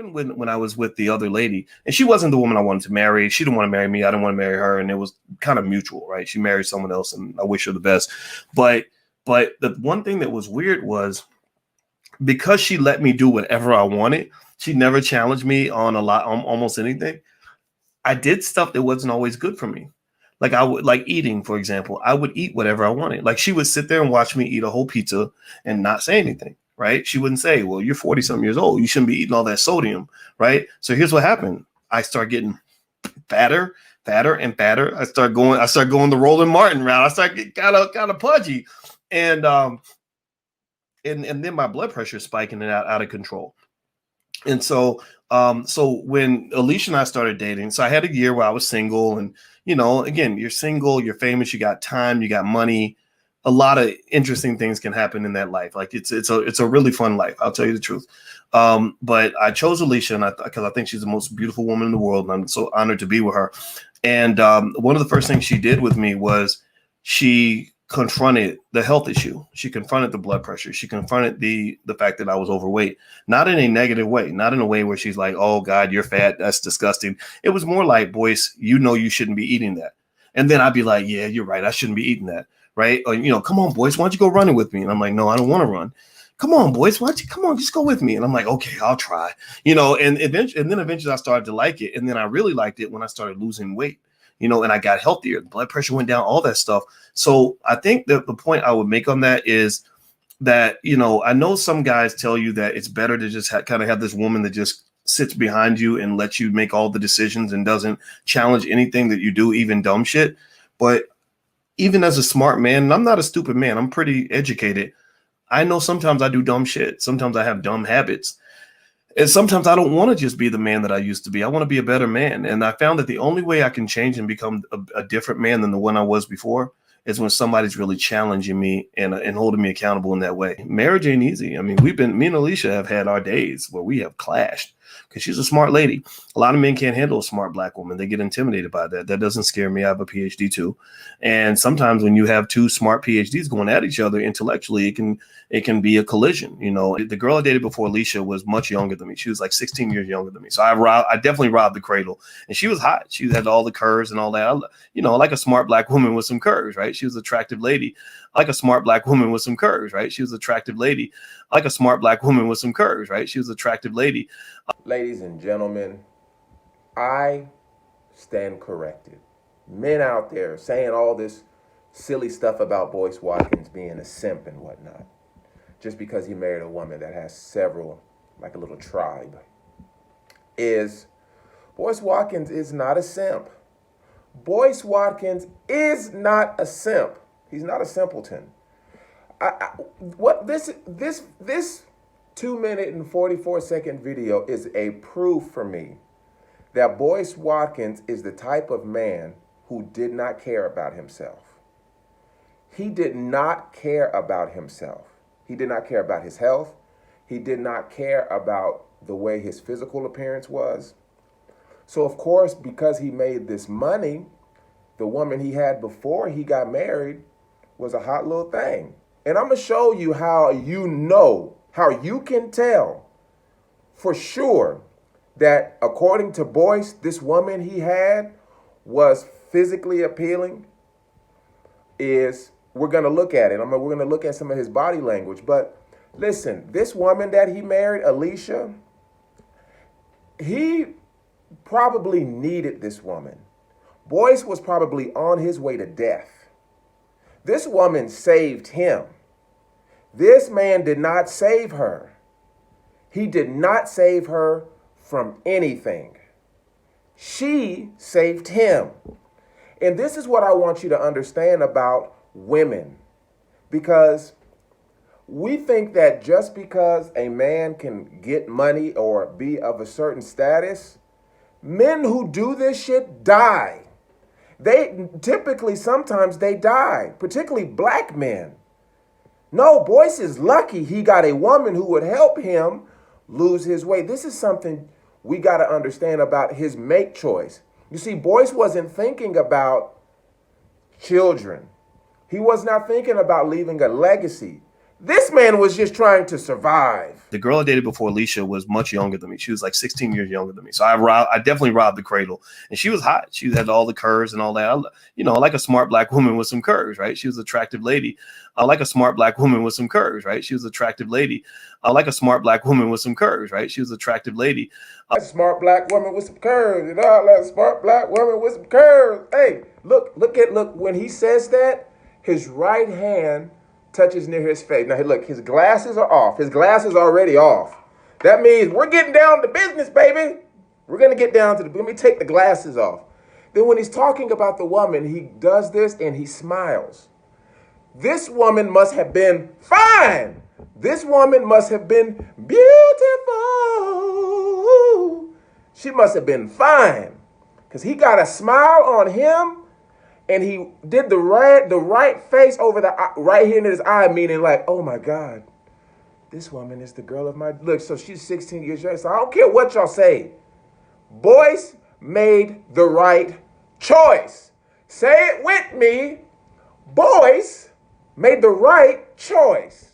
happened when I was with the other lady, and she wasn't the woman I wanted to marry. She didn't want to marry me. I didn't want to marry her, and it was kind of mutual, right? She married someone else, and I wish her the best. But the one thing that was weird was because she let me do whatever I wanted. She never challenged me on almost anything. I did stuff that wasn't always good for me. Like I would like eating, for example. I would eat whatever I wanted. Like she would sit there and watch me eat a whole pizza and not say anything, right? She wouldn't say, well, you're 40 something years old. You shouldn't be eating all that sodium, right? So here's what happened. I start getting fatter, fatter, and fatter. I start going the Roland Martin route. I start getting kind of pudgy. And and then my blood pressure is spiking and out of control. And so when Alicia and I started dating, so I had a year where I was single, and again, you're single, you're famous, you got time, you got money. A lot of interesting things can happen in that life. Like it's a really fun life. I'll tell you the truth. But I chose Alicia, and because I think she's the most beautiful woman in the world, and I'm so honored to be with her. And one of the first things she did with me was she confronted the health issue. She confronted the blood pressure. She confronted the fact that I was overweight, not in a negative way, not in a way where she's like, oh God, you're fat. That's disgusting. It was more like, Boyce, you shouldn't be eating that. And then I'd be like, yeah, you're right. I shouldn't be eating that. Right. Or, come on, Boyce, why don't you go running with me? And I'm like, no, I don't want to run. Come on, Boyce, why don't you come on, just go with me? And I'm like, okay, I'll try, and eventually I started to like it. And then I really liked it when I started losing weight. And I got healthier. The blood pressure went down, all that stuff. So I think that the point I would make on that is that, I know some guys tell you that it's better to just kind of have this woman that just sits behind you and lets you make all the decisions and doesn't challenge anything that you do, even dumb shit. But even as a smart man, and I'm not a stupid man, I'm pretty educated. I know sometimes I do dumb shit. Sometimes I have dumb habits. And sometimes I don't want to just be the man that I used to be. I want to be a better man. And I found that the only way I can change and become a different man than the one I was before is when somebody's really challenging me and holding me accountable in that way. Marriage ain't easy. I mean, me and Alicia have had our days where we have clashed because she's a smart lady. A lot of men can't handle a smart black woman. They get intimidated by that. That doesn't scare me. I have a PhD too. And sometimes when you have two smart PhDs going at each other intellectually, it can be a collision. The girl I dated before Alicia was much younger than me. She was like 16 years younger than me. So I definitely robbed the cradle, and she was hot. She had all the curves and all that. Like a smart black woman with some curves, right? She was an attractive lady. Like a smart black woman with some curves, right? She was an attractive lady. Like a smart black woman with some curves, right? She was an attractive lady. Ladies and gentlemen, I stand corrected. Men out there saying all this silly stuff about Boyce Watkins being a simp and whatnot, just because he married a woman that has several, like a little tribe, Boyce Watkins is not a simp. Boyce Watkins is not a simp. He's not a simpleton. This 2-minute and 44-second video is a proof for me that Boyce Watkins is the type of man who did not care about himself. He did not care about himself. He did not care about his health. He did not care about the way his physical appearance was. So, of course, because he made this money, the woman he had before he got married was a hot little thing. And I'm going to show you how how you can tell for sure that according to Boyce, this woman he had was physically appealing. We're going to look at it. We're going to look at some of his body language. But listen, this woman that he married, Alicia, he probably needed this woman. Boyce was probably on his way to death. This woman saved him. This man did not save her. He did not save her from anything. She saved him. And this is what I want you to understand about women. Because we think that just because a man can get money or be of a certain status, men who do this shit die. Sometimes they die, particularly black men. No, Boyce is lucky he got a woman who would help him lose his weight. This is something we got to understand about his mate choice. You see, Boyce wasn't thinking about children. He was not thinking about leaving a legacy. This man was just trying to survive. The girl I dated before Alicia was much younger than me. She was like 16 years younger than me. So I definitely robbed the cradle. And she was hot. She had all the curves and all that. I like a smart black woman with some curves, right? She was an attractive lady. I like a smart black woman with some curves, right? She was an attractive lady. I like a smart black woman with some curves, right? She was an attractive lady. A smart black woman with some curves, like a smart black woman with some curves. Hey, look, when he says that, his right hand touches near his face. Now, look, his glasses are off. His glasses are already off. That means we're getting down to business, baby. We're going to get down to let me take the glasses off. Then when he's talking about the woman, he does this and he smiles. This woman must have been fine. This woman must have been beautiful. She must have been fine because he got a smile on him. And he did the right face over the right here in his eye, meaning like, oh my God, this woman is the girl of my look. So she's 16 years young. So I don't care what y'all say. Boyce made the right choice. Say it with me. Boyce made the right choice.